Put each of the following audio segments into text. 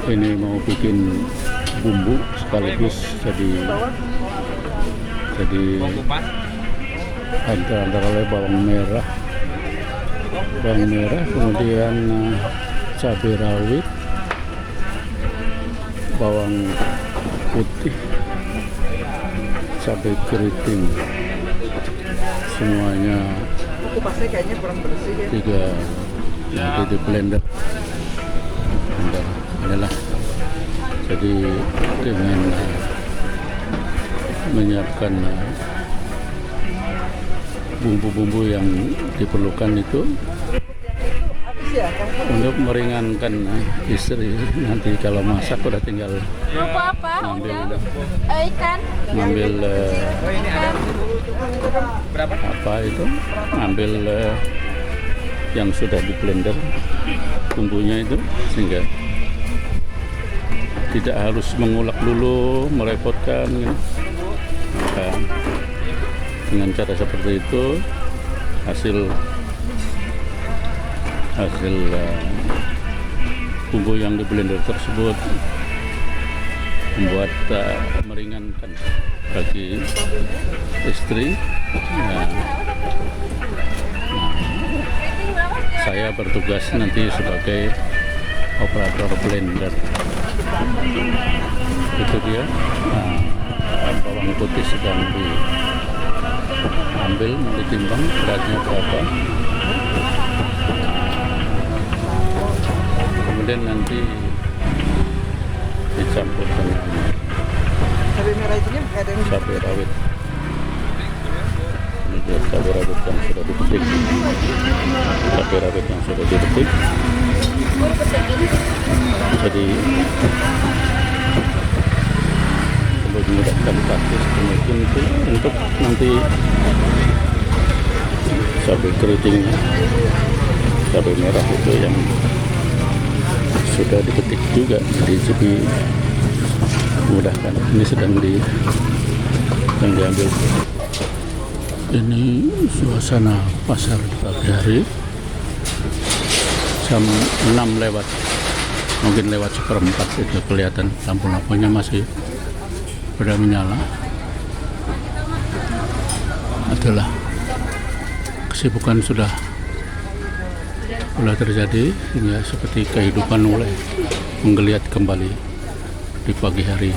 Ini mau bikin bumbu sekaligus jadi antara bawang merah, kemudian cabai rawit, bawang putih, cabai keriting, semuanya Kupasnya kayaknya kurang bersih ya. tiga nanti di blender. Adalah jadi dengan menyiapkan bumbu-bumbu yang diperlukan itu Habis ya, untuk meringankan istri. Nanti kalau masak udah tinggal Aku apa? ngambil Ikan. ngambil berapa? apa itu, ngambil yang sudah di blender bumbunya itu, sehingga tidak harus mengulek dulu, merepotkan gitu. Nah, dengan cara seperti itu hasil bumbu yang di blender tersebut membuat meringankan bagi istri. Nah, saya bertugas nanti sebagai operator blender. Itu dia. Bawang putih sedang diambil, ditimbang beratnya berapa. Kemudian nanti dicampur dengan Cabai merah itu ada yang cabai rawit. Ini dia cabai rawit yang sudah dipetik. Jadi perlu dimudahkan praktis mungkin itu untuk nanti cabai keriting, cabai merah itu yang sudah dipetik juga dimudahkan. Ini sedang diambil. Ini suasana pasar di pagi hari, jam 6 lewat, mungkin lewat 1/4 itu kelihatan lampu-lampunya masih pada menyala. Adalah kesibukan sudah terjadi, hingga seperti kehidupan mulai menggeliat kembali di pagi hari.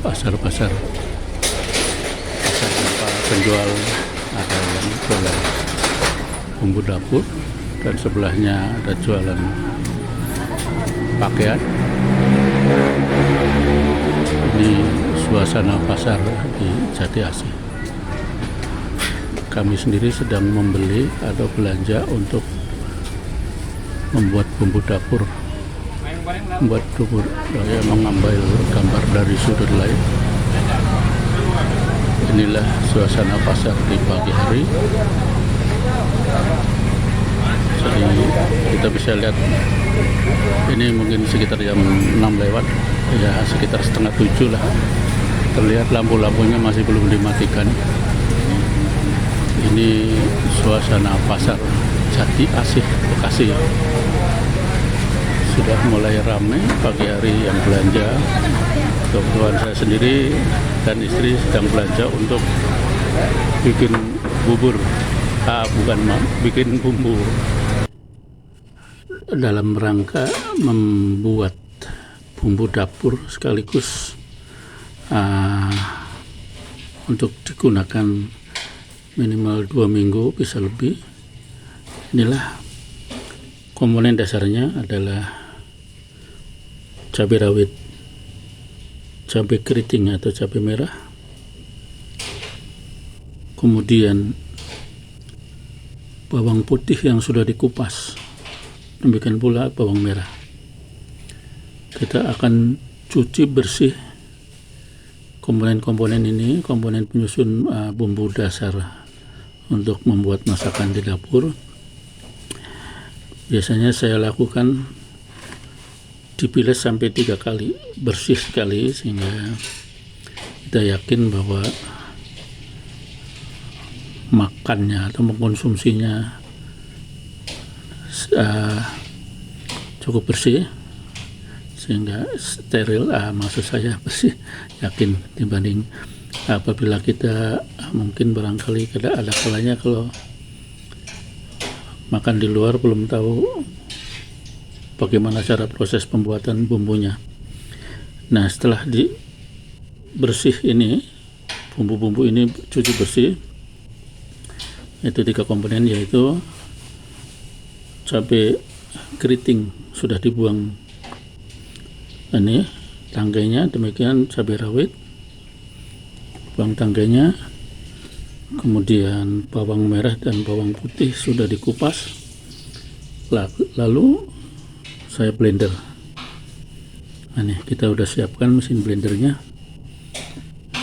Pasar tanpa penjual, ada yang jualan bumbu dapur, dan sebelahnya ada jualan pakaian. Ini suasana pasar di Jati Asih. Kami sendiri sedang membeli atau belanja untuk membuat bumbu dapur, saya mengambil gambar dari sudut lain. Inilah suasana pasar di pagi hari. Jadi kita bisa lihat ini mungkin sekitar jam 6 lewat, ya sekitar 6:30 lah. Terlihat lampu-lampunya masih belum dimatikan. Ini suasana pasar Jati Asih, Bekasi. Sudah mulai ramai pagi hari yang belanja. Kebetulan saya sendiri dan istri sedang belanja untuk bikin bubur. Bikin bumbu. Dalam rangka membuat bumbu dapur sekaligus untuk digunakan minimal 2 minggu, bisa lebih. Inilah komponen dasarnya adalah cabai rawit, cabai keriting atau cabai merah, kemudian bawang putih yang sudah dikupas, demikian pula bawang merah. Kita akan cuci bersih komponen-komponen ini, komponen penyusun bumbu dasar untuk membuat masakan di dapur. Biasanya saya lakukan dibilas sampai 3 kali, bersih sekali, sehingga kita yakin bahwa makannya atau mengkonsumsinya cukup bersih, sehingga steril, maksud saya bersih, yakin, dibanding apabila kita mungkin barangkali ada kalanya kalau makan di luar belum tahu bagaimana cara proses pembuatan bumbunya. Nah, setelah bersih ini, bumbu-bumbu ini cuci bersih, itu 3 komponen, yaitu cabai keriting sudah dibuang ini tanggainya, demikian cabai rawit, buang tanggainya, kemudian bawang merah dan bawang putih sudah dikupas, lalu saya blender. Nah, ini kita udah siapkan mesin blendernya,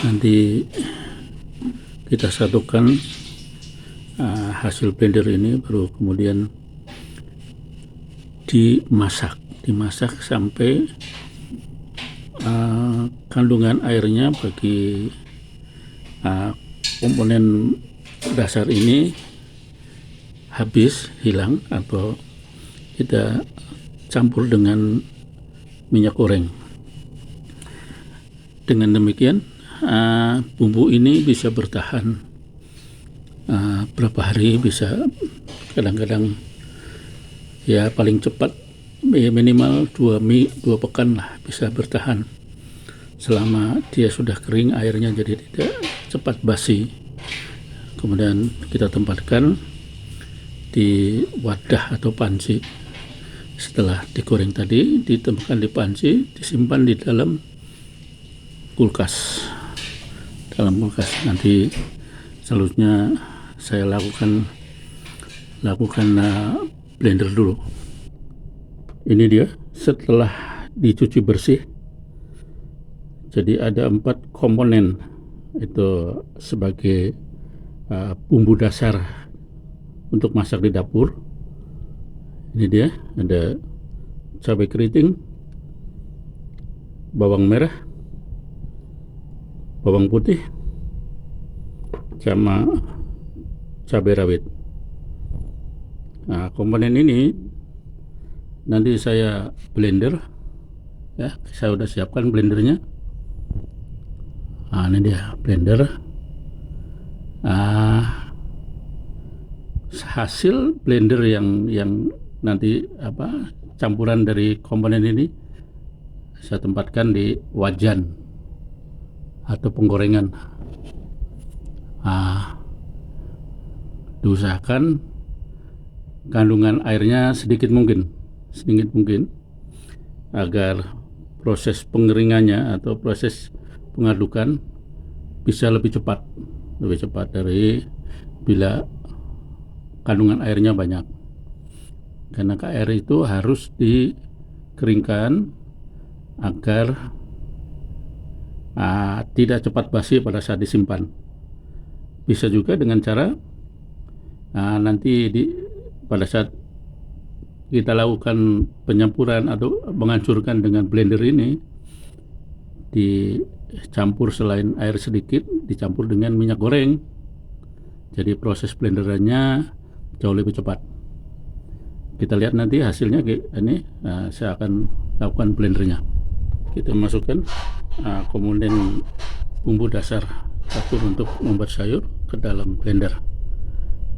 nanti kita satukan hasil blender ini, baru kemudian dimasak sampai kandungan airnya bagi komponen dasar ini habis, hilang, atau kita campur dengan minyak goreng. Dengan demikian bumbu ini bisa bertahan berapa hari, bisa kadang-kadang ya paling cepat minimal 2 pekan lah bisa bertahan, selama dia sudah kering airnya, jadi tidak cepat basi. Kemudian kita tempatkan di wadah atau panci. Setelah digoreng tadi, ditempatkan di panci, disimpan di dalam kulkas. Nanti selanjutnya saya lakukan blender dulu. Ini dia setelah dicuci bersih. Jadi ada 4 komponen itu sebagai bumbu dasar untuk masak di dapur. Ini dia, ada cabai keriting, bawang merah, bawang putih, sama cabai rawit. Nah, komponen ini nanti saya blender, ya, saya udah siapkan blendernya. Nah, ini dia blender. Hasil blender yang nanti campuran dari komponen ini saya tempatkan di wajan atau penggorengan. Diusahakan kandungan airnya sedikit mungkin agar proses pengeringannya atau proses pengadukan bisa lebih cepat dari bila kandungan airnya banyak. Karena air itu harus dikeringkan agar tidak cepat basi pada saat disimpan. Bisa juga dengan cara nanti pada saat kita lakukan penyampuran atau menghancurkan dengan blender ini, dicampur selain air sedikit, dicampur dengan minyak goreng. Jadi proses blenderannya jauh lebih cepat. Kita lihat nanti hasilnya ini. Saya akan lakukan blendernya. Kita masukkan komponen bumbu dasar dapur untuk membuat sayur ke dalam blender.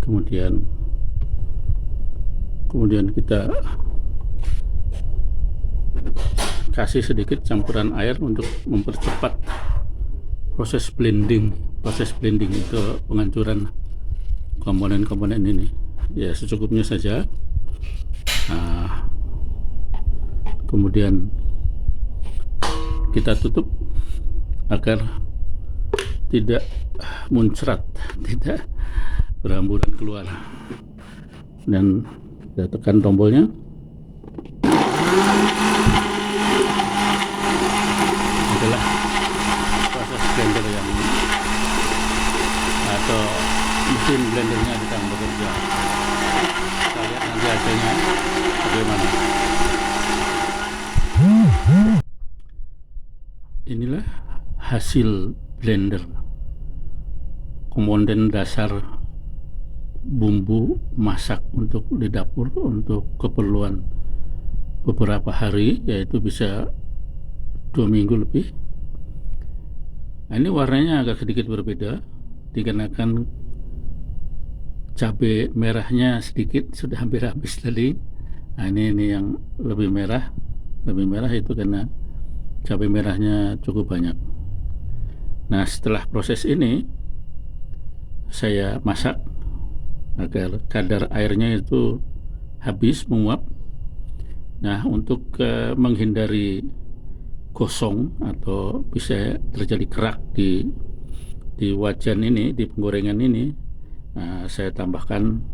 Kemudian kita kasih sedikit campuran air untuk mempercepat proses blending itu, penghancuran komponen-komponen ini. Ya, secukupnya saja. Kemudian kita tutup agar tidak muncrat, tidak berhamburan keluar, dan kita tekan tombolnya. Itulah proses blender atau mesin blendernya sedang bekerja. Kita lihat nanti hasilnya bagaimana. Inilah hasil blender komponen dasar bumbu masak untuk di dapur untuk keperluan beberapa hari, yaitu bisa 2 minggu lebih. Nah, ini warnanya agak sedikit berbeda dikarenakan cabai merahnya sedikit, sudah hampir habis tadi. Nah, ini yang lebih merah itu karena cabai merahnya cukup banyak. Nah, setelah proses ini saya masak agar kadar airnya itu habis menguap. Nah, untuk menghindari gosong atau bisa terjadi kerak di wajan ini, di penggorengan ini, saya tambahkan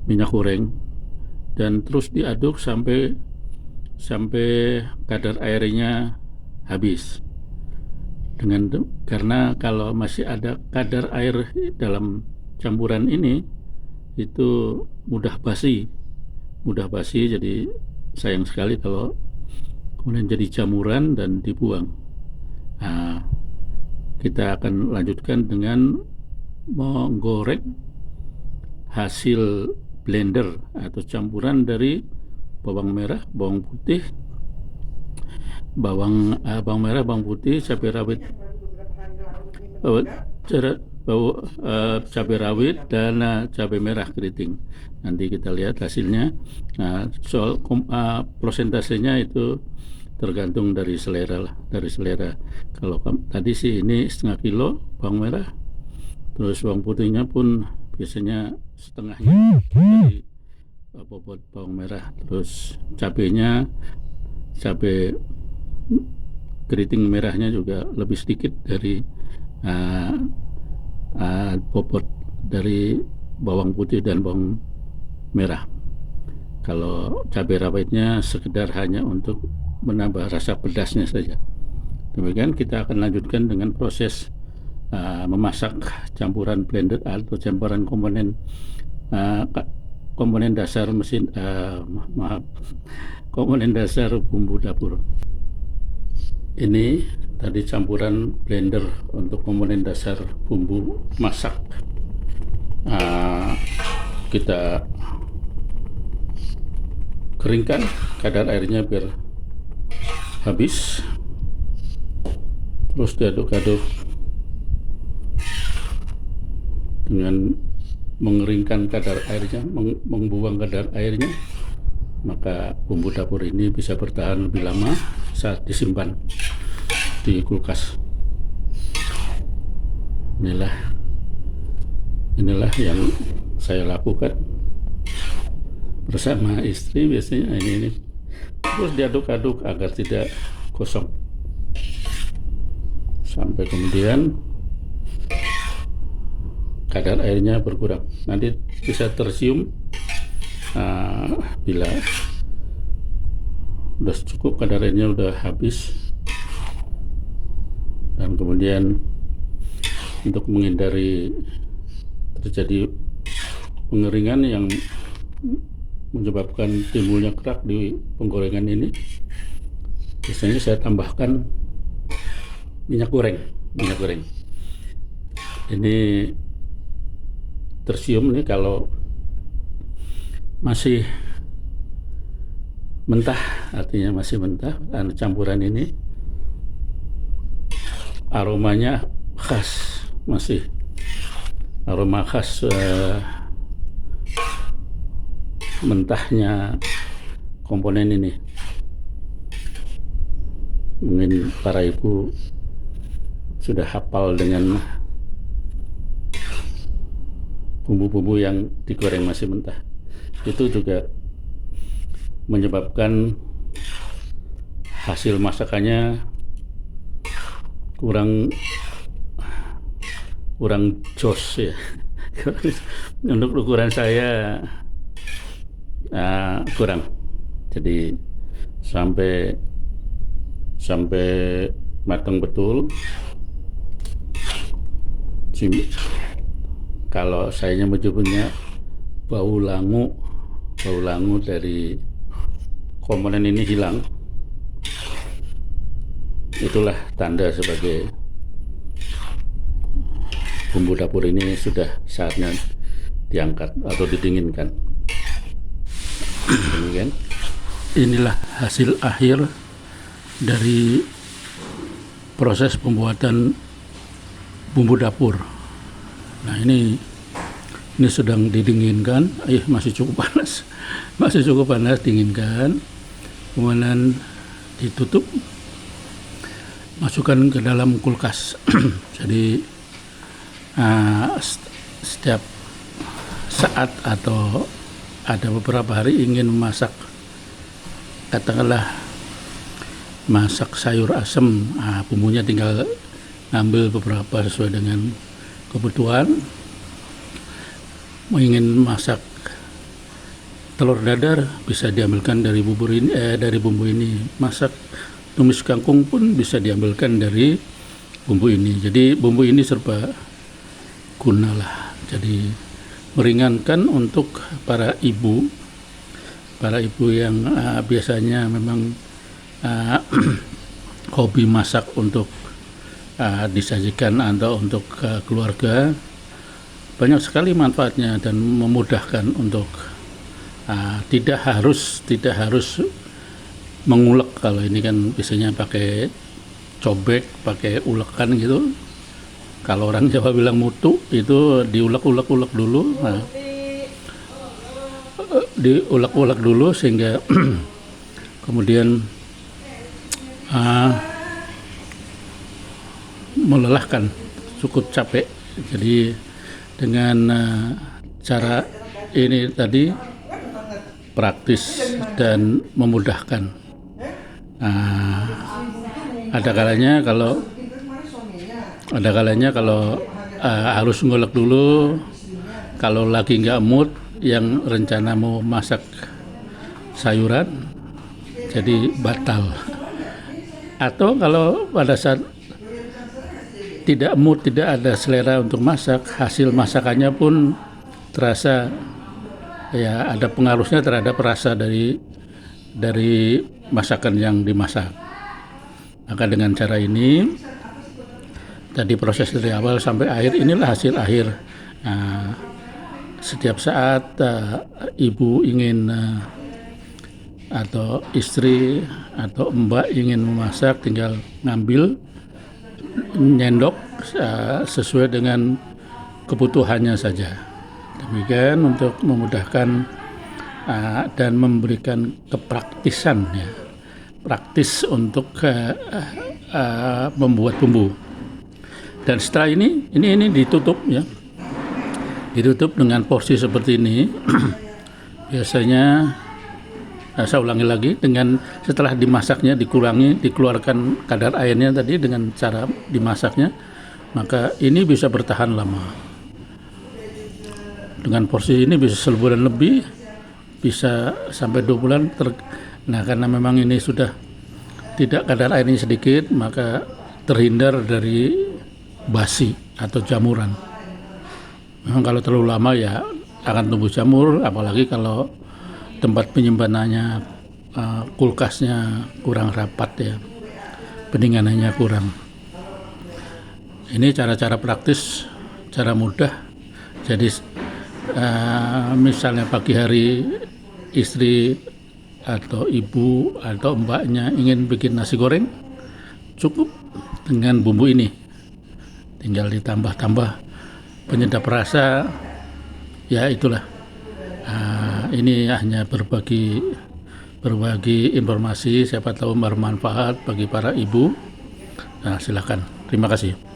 minyak goreng dan terus diaduk sampai kadar airnya habis. Karena kalau masih ada kadar air dalam campuran ini, itu mudah basi, jadi sayang sekali kalau kemudian jadi jamuran dan dibuang. Nah, kita akan lanjutkan dengan menggoreng hasil blender atau campuran dari bawang merah, bawang putih, bawang merah, bawang putih, cabai rawit, cabai rawit dan cabai merah keriting. Nanti kita lihat hasilnya. Nah, soal prosentasenya itu tergantung dari selera lah, Kalau tadi sih ini setengah kilo bawang merah, terus bawang putihnya pun biasanya setengahnya dari bobot bawang merah, terus cabai keriting merahnya juga lebih sedikit dari bobot dari bawang putih dan bawang merah. Kalau cabai rawitnya sekedar hanya untuk menambah rasa pedasnya saja. Demikian kita akan lanjutkan dengan proses memasak campuran blender atau campuran komponen dasar komponen dasar bumbu dapur. Ini tadi campuran blender untuk komponen dasar bumbu masak. Kita keringkan kadar airnya biar habis, terus diaduk-aduk dengan mengeringkan kadar airnya, membuang kadar airnya, maka bumbu dapur ini bisa bertahan lebih lama saat disimpan di kulkas. Inilah yang saya lakukan bersama istri biasanya. Ini terus diaduk-aduk agar tidak kosong sampai kemudian kadar airnya berkurang. Nanti bisa tercium bila udah cukup, kadar airnya udah habis. Dan kemudian untuk menghindari terjadi pengeringan yang menyebabkan timbulnya kerak di penggorengan ini, biasanya saya tambahkan minyak goreng. Ini tercium nih kalau masih mentah, artinya masih mentah. Campuran ini aromanya khas, masih aroma khas mentahnya komponen ini. Mungkin para ibu sudah hafal dengan bumbu-bumbu yang digoreng masih mentah. Itu juga menyebabkan hasil masakannya kurang jos ya. Untuk ukuran saya kurang. Jadi sampai matang betul. Kalau saya menyebutnya bau langu dari komponen ini hilang, itulah tanda sebagai bumbu dapur ini sudah saatnya diangkat atau didinginkan. Demikian. inilah hasil akhir dari proses pembuatan bumbu dapur. Nah, ini sedang didinginkan. Masih cukup panas. Masih cukup panas, dinginkan. Kemudian ditutup. Masukkan ke dalam kulkas. Jadi setiap saat atau ada beberapa hari ingin memasak, katakanlah masak sayur asem, bumbunya tinggal ngambil beberapa sesuai dengan kebutuhan. Mau ingin masak telur dadar bisa diambilkan dari dari bumbu ini. Masak tumis kangkung pun bisa diambilkan dari bumbu ini. Jadi bumbu ini serba guna lah. Jadi meringankan untuk para ibu yang biasanya memang hobi masak untuk disajikan atau untuk keluarga. Banyak sekali manfaatnya dan memudahkan untuk tidak harus mengulek. Kalau ini kan biasanya pakai cobek, pakai ulekan gitu. Kalau orang Jawa bilang mutu, itu diulek-ulek dulu. Diulek-ulek dulu sehingga kemudian melelahkan, cukup capek. Jadi dengan cara ini tadi praktis dan memudahkan. Ada kalanya kalau harus ngulek dulu, kalau lagi nggak mood, yang rencana mau masak sayuran jadi batal. Atau kalau pada saat tidak mood, tidak ada selera untuk masak, hasil masakannya pun terasa ya ada pengaruhnya terhadap rasa dari masakan yang dimasak. Maka dengan cara ini, tadi proses dari awal sampai akhir, inilah hasil akhir. Setiap saat ibu ingin atau istri atau mbak ingin memasak, tinggal ngambil, nyendok sesuai dengan kebutuhannya saja. Demikian untuk memudahkan dan memberikan kepraktisan, ya, praktis untuk membuat bumbu. Dan setelah ini ditutup, ya, ditutup dengan porsi seperti ini. Biasanya saya ulangi lagi, dengan setelah dimasaknya dikeluarkan kadar airnya tadi dengan cara dimasaknya, maka ini bisa bertahan lama. Dengan porsi ini bisa sebulan lebih, bisa sampai 2 bulan. Nah, karena memang ini sudah tidak kadar airnya sedikit, maka terhindar dari basi atau jamuran. Memang kalau terlalu lama ya akan tumbuh jamur, apalagi kalau tempat penyimpanannya, kulkasnya kurang rapat, ya, pendinginannya kurang. Ini cara-cara praktis, cara mudah. Jadi misalnya pagi hari istri atau ibu atau mbaknya ingin bikin nasi goreng, cukup dengan bumbu ini. Tinggal ditambah-tambah penyedap rasa, ya itulah. Ini hanya berbagi informasi, siapa tahu bermanfaat bagi para ibu. Nah, silakan. Terima kasih.